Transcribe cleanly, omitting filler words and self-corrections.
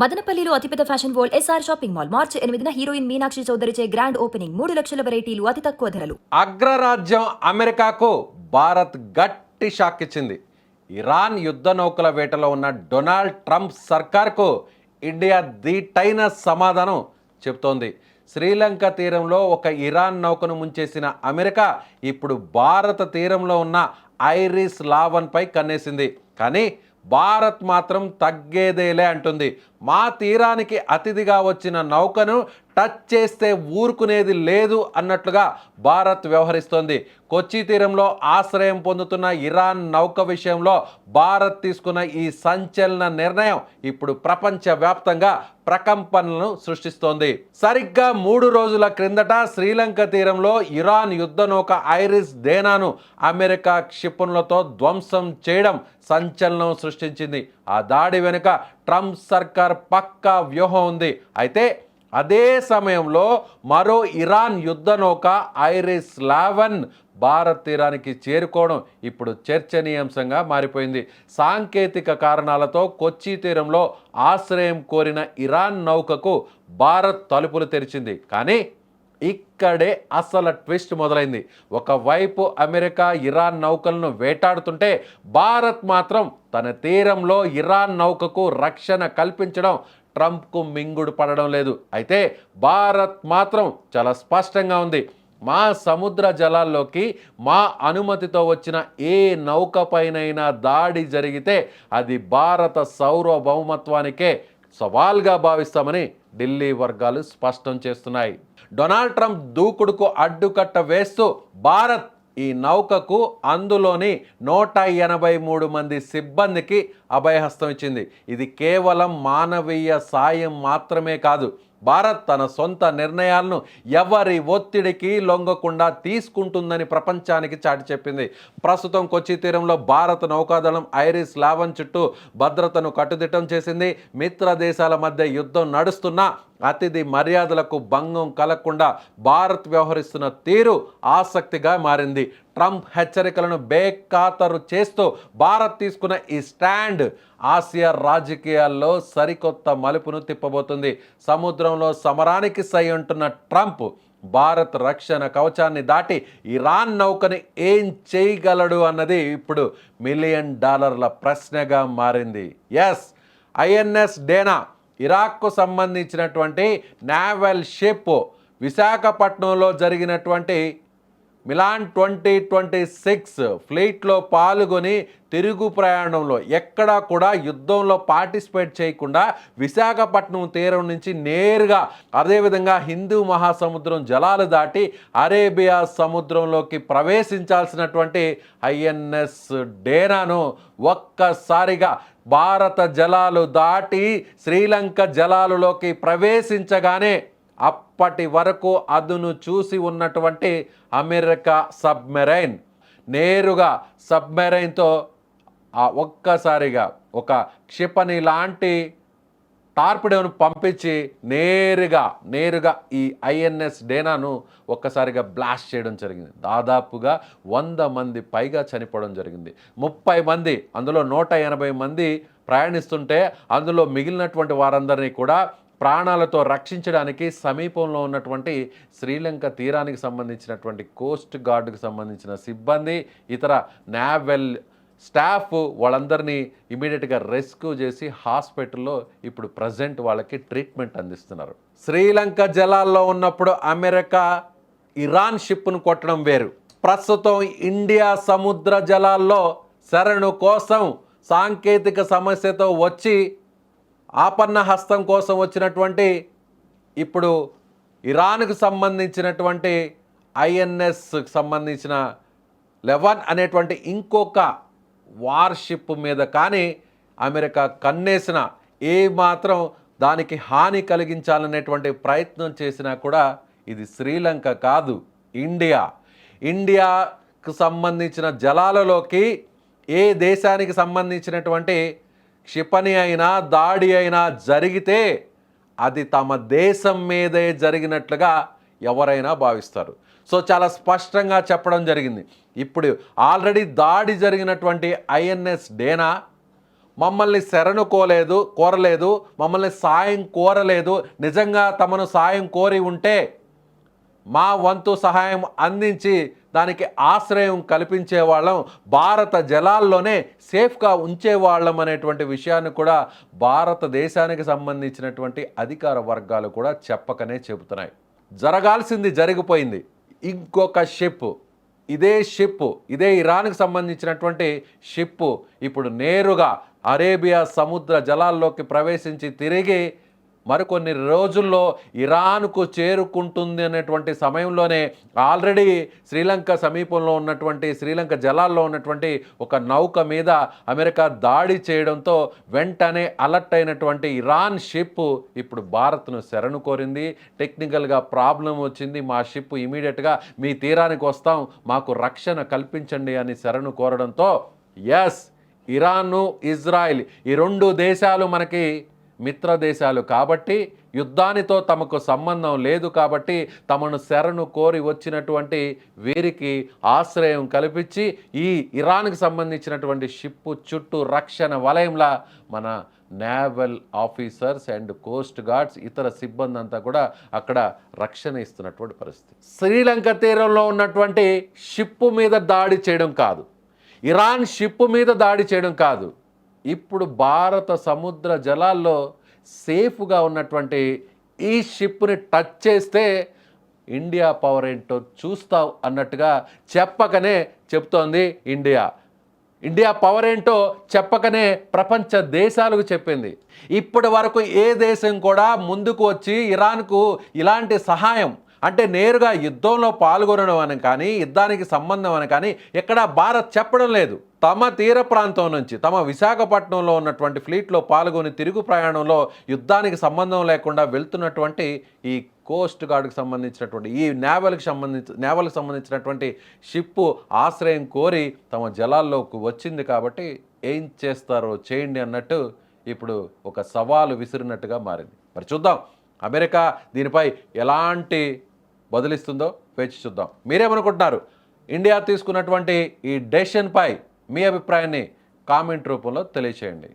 మదనపల్లిలో అతిపెద్ద fashion world SR shopping mall March 8న హీరోయిన్ మీనాక్షి చౌదరిచే గ్రాండ్ ఓపెనింగ్ 3 లక్షల వెరైటీలు అతి తక్కువ ధరలు. అగ్రరాజ్యం అమెరికాకు భారత్ గట్టి షాక్ ఇచ్చింది. ఇరాన్ యుద్ధ నౌకల వేటలో ఉన్న డొనాల్డ్ ట్రంప్ సర్కార్కు ఇండియా ధీటైన సమాధానం చెబుతోంది. శ్రీలంక తీరంలో ఒక ఇరాన్ నౌకను ముంచేసిన అమెరికా ఇప్పుడు భారత తీరంలో ఉన్న ఐరిస్ లావన్పై కన్నేసింది. కానీ భారత్ మాత్రం తగ్గేదేలే అంటుంది. మా తీరానికి అతిథిగా వచ్చిన నౌకను టచ్ చేస్తే ఊరుకునేది లేదు అన్నట్లుగా భారత్ వ్యవహరిస్తోంది. కొచ్చి తీరంలో ఆశ్రయం పొందుతున్న ఇరాన్ నౌక విషయంలో భారత్ తీసుకున్న ఈ సంచలన నిర్ణయం ఇప్పుడు ప్రపంచవ్యాప్తంగా ప్రకంపనలను సృష్టిస్తోంది. సరిగ్గా 3 రోజుల క్రిందట శ్రీలంక తీరంలో ఇరాన్ యుద్ధ నౌక ఐరిస్ డేనాను అమెరికా క్షిపణులతో ధ్వంసం చేయడం సంచలనం సృష్టించింది. ఆ దాడి వెనుక ట్రంప్ సర్కార్ పక్కా వ్యూహం ఉంది. అయితే అదే సమయంలో మరో ఇరాన్ యుద్ధ నౌక ఐరిస్ లావన్ భారత్ తీరానికి చేరుకోవడం ఇప్పుడు చర్చనీయాంశంగా మారిపోయింది. సాంకేతిక కారణాలతో కొచ్చి తీరంలో ఆశ్రయం కోరిన ఇరాన్ నౌకకు భారత్ తలుపులు తెరిచింది. కానీ ఇక్కడే అసలు ట్విస్ట్ మొదలైంది. ఒకవైపు అమెరికా ఇరాన్ నౌకలను వేటాడుతుంటే భారత్ మాత్రం తన తీరంలో ఇరాన్ నౌకకు రక్షణ కల్పించడం ట్రంప్కు మింగుడు పడడం లేదు. అయితే భారత్ మాత్రం చాలా స్పష్టంగా ఉంది. మా సముద్ర జలాల్లోకి మా అనుమతితో వచ్చిన ఏ నౌకపైనైనా దాడి జరిగితే అది భారత సార్వభౌమత్వానికే సవాల్గా భావిస్తామని ఢిల్లీ వర్గాలు స్పష్టం చేస్తున్నాయి. డొనాల్డ్ ట్రంప్ దూకుడుకు అడ్డుకట్ట వేస్తూ భారత్ ఈ నౌకకు అందులోని 183 మంది సిబ్బందికి అభయహస్తం ఇచ్చింది. ఇది కేవలం మానవీయ సాయం మాత్రమే కాదు, భారత్ తన సొంత నిర్ణయాలను ఎవరి ఒత్తిడికి లొంగకుండా తీసుకుంటుందని ప్రపంచానికి చాటి చెప్పింది. ప్రస్తుతం కొచ్చి తీరంలో భారత నౌకాదళం ఐరిస్ లావన్ చుట్టూ భద్రతను కట్టుదిట్టం చేసింది. మిత్ర దేశాల మధ్య యుద్ధం నడుస్తున్నా అతిథి మర్యాదలకు భంగం కలగకుండా భారత్ వ్యవహరిస్తున్న తీరు ఆసక్తిగా మారింది. ట్రంప్ హెచ్చరికలను బేఖాతరు చేస్తూ భారత్ తీసుకున్న ఈ స్టాండ్ ఆసియా రాజకీయాల్లో సరికొత్త మలుపును తిప్పబోతుంది. సముద్రంలో సమరానికి సై అంటున్న ట్రంప్ భారత్ రక్షణ కవచాన్ని దాటి ఇరాన్ నౌకని ఏం చేయగలడు అన్నది ఇప్పుడు $1 మిలియన్ ప్రశ్నగా మారింది. ఎస్, ఐఎన్ఎస్ డేనా ఇరాక్కు సంబంధించినటువంటి నావల్ షిప్ విశాఖపట్నంలో జరిగినటువంటి మిలాన్ 2026 ఫ్లీట్లో పాల్గొని తిరుగు ప్రయాణంలో ఎక్కడా కూడా యుద్ధంలో పార్టిసిపేట్ చేయకుండా విశాఖపట్నం తీరం నుంచి నేరుగా అదేవిధంగా హిందూ మహాసముద్రం జలాలు దాటి అరేబియా సముద్రంలోకి ప్రవేశించాల్సినటువంటి ఐఎన్ఎస్ డేనాను ఒక్కసారిగా భారత జలాలు దాటి శ్రీలంక జలాలులోకి ప్రవేశించగానే అప్పటి వరకు అదును చూసి ఉన్నటువంటి అమెరికా సబ్మెరైన్ నేరుగా సబ్మెరైన్తో ఒక్కసారిగా ఒక క్షిపణి లాంటి టార్పిడోను పంపించి నేరుగా ఈ ఐఎన్ఎస్ డేనాను ఒక్కసారిగా బ్లాస్ట్ చేయడం జరిగింది. దాదాపుగా 100 మంది పైగా చనిపోవడం జరిగింది. 30 మంది, అందులో 180 మంది ప్రయాణిస్తుంటే అందులో మిగిలినటువంటి వారందరినీ కూడా ప్రాణాలతో రక్షించడానికి సమీపంలో ఉన్నటువంటి శ్రీలంక తీరానికి సంబంధించినటువంటి కోస్ట్ గార్డుకు సంబంధించిన సిబ్బంది, ఇతర నావల్ స్టాఫ్ వాళ్ళందరినీ ఇమీడియట్గా రెస్క్యూ చేసి హాస్పిటల్లో ఇప్పుడు ప్రజెంట్ వాళ్ళకి ట్రీట్మెంట్ అందిస్తున్నారు. శ్రీలంక జలాల్లో ఉన్నప్పుడు అమెరికా ఇరాన్ షిప్ను కొట్టడం వేరు. ప్రస్తుతం ఇండియా సముద్ర జలాల్లో శరణు కోసం సాంకేతిక సమస్యతో వచ్చి ఆపన్న హస్తం కోసం వచ్చినటువంటి ఇప్పుడు ఇరాన్కు సంబంధించినటువంటి ఐఎన్ఎస్కి సంబంధించిన 11 అనేటువంటి ఇంకొక వార్షిప్ మీద కానీ అమెరికా కన్నేసిన ఏమాత్రం దానికి హాని కలిగించాలనేటువంటి ప్రయత్నం చేసినా కూడా ఇది శ్రీలంక కాదు, ఇండియాకు సంబంధించిన జలాలలోకి ఏ దేశానికి సంబంధించినటువంటి క్షిపణి అయినా దాడి అయినా జరిగితే అది తమ దేశం మీదే జరిగినట్లుగా ఎవరైనా భావిస్తారు. సో చాలా స్పష్టంగా చెప్పడం జరిగింది. ఇప్పుడు ఆల్రెడీ దాడి జరిగినటువంటి ఐఎన్ఎస్ డేనా మమ్మల్ని కోరలేదు, మమ్మల్ని సాయం కోరలేదు. నిజంగా తమను సాయం కోరి ఉంటే మా వంతు సహాయం అందించి దానికి ఆశ్రయం కల్పించేవాళ్ళం, భారత జలాల్లోనే సేఫ్గా ఉంచేవాళ్ళం అనేటువంటి విషయాన్ని కూడా భారతదేశానికి సంబంధించినటువంటి అధికార వర్గాలు కూడా చెప్పకనే చెబుతున్నాయి. జరగాల్సింది జరిగిపోయింది. ఇంకొక షిప్, ఇదే ఇరాన్కి సంబంధించినటువంటి షిప్ ఇప్పుడు నేరుగా అరేబియా సముద్ర జలాల్లోకి ప్రవేశించి తిరిగి మరికొన్ని రోజుల్లో ఇరాన్కు చేరుకుంటుంది అనేటువంటి సమయంలోనే ఆల్రెడీ శ్రీలంక సమీపంలో ఉన్నటువంటి శ్రీలంక జలాల్లో ఉన్నటువంటి ఒక నౌక మీద అమెరికా దాడి చేయడంతో వెంటనే అలర్ట్ అయినటువంటి ఇరాన్ షిప్ ఇప్పుడు భారత్ను శరణు కోరింది. టెక్నికల్గా ప్రాబ్లం వచ్చింది, మా షిప్ ఇమీడియట్గా మీ తీరానికి వస్తాం, మాకు రక్షణ కల్పించండి అని శరణు కోరడంతో ఎస్, ఇరాను ఇజ్రాయిల్ ఈ రెండు దేశాలు మనకి మిత్ర దేశాలు కాబట్టి, యుద్ధానితో తమకు సంబంధం లేదు కాబట్టి తమను శరణు కోరి వచ్చినటువంటి వీరికి ఆశ్రయం కల్పించి ఈ ఇరాన్కి సంబంధించినటువంటి షిప్ చుట్టూ రక్షణ వలయంలా మన naval officers and Coast guards ఇతర సిబ్బంది అంతా కూడా అక్కడ రక్షణ ఇస్తున్నటువంటి పరిస్థితి. శ్రీలంక తీరంలో ఉన్నటువంటి షిప్ మీద దాడి చేయడం కాదు, ఇరాన్ షిప్ మీద దాడి చేయడం కాదు, ఇప్పుడు భారత సముద్ర జలాల్లో సేఫ్గా ఉన్నటువంటి ఈ షిప్ని టచ్ చేస్తే ఇండియా పవర్ ఏంటో చూస్తావు అన్నట్టుగా చెప్పకనే చెప్తోంది ఇండియా పవర్ ఏంటో చెప్పకనే ప్రపంచ దేశాలకు చెప్పింది. ఇప్పటి వరకు ఏ దేశం కూడా ముందుకు వచ్చి ఇరాన్కు ఇలాంటి సహాయం అంటే నేరుగా యుద్ధంలో పాల్గొనడం అని కానీ యుద్ధానికి సంబంధం అని కానీ ఎక్కడా భారత్ చెప్పడం లేదు. తమ తీర ప్రాంతం నుంచి తమ విశాఖపట్నంలో ఉన్నటువంటి ఫ్లీట్లో పాల్గొని తిరుగు ప్రయాణంలో యుద్ధానికి సంబంధం లేకుండా వెళ్తున్నటువంటి ఈ కోస్ట్ గార్డ్కి సంబంధించినటువంటి ఈ నేవల్కి సంబంధించినటువంటి షిప్పు ఆశ్రయం కోరి తమ జలాల్లోకి వచ్చింది కాబట్టి ఏం చేస్తారో చేయండి అన్నట్టు ఇప్పుడు ఒక సవాలు విసిరినట్టుగా మారింది. మరి చూద్దాం అమెరికా దీనిపై ఎలాంటి బదులిస్తుందో వేచి చూద్దాం. మీరేమనుకుంటున్నారు? ఇండియా తీసుకున్నటువంటి ఈ డెసిషన్పై మీ అభిప్రాయాన్ని కామెంట్ రూపంలో తెలియచేయండి.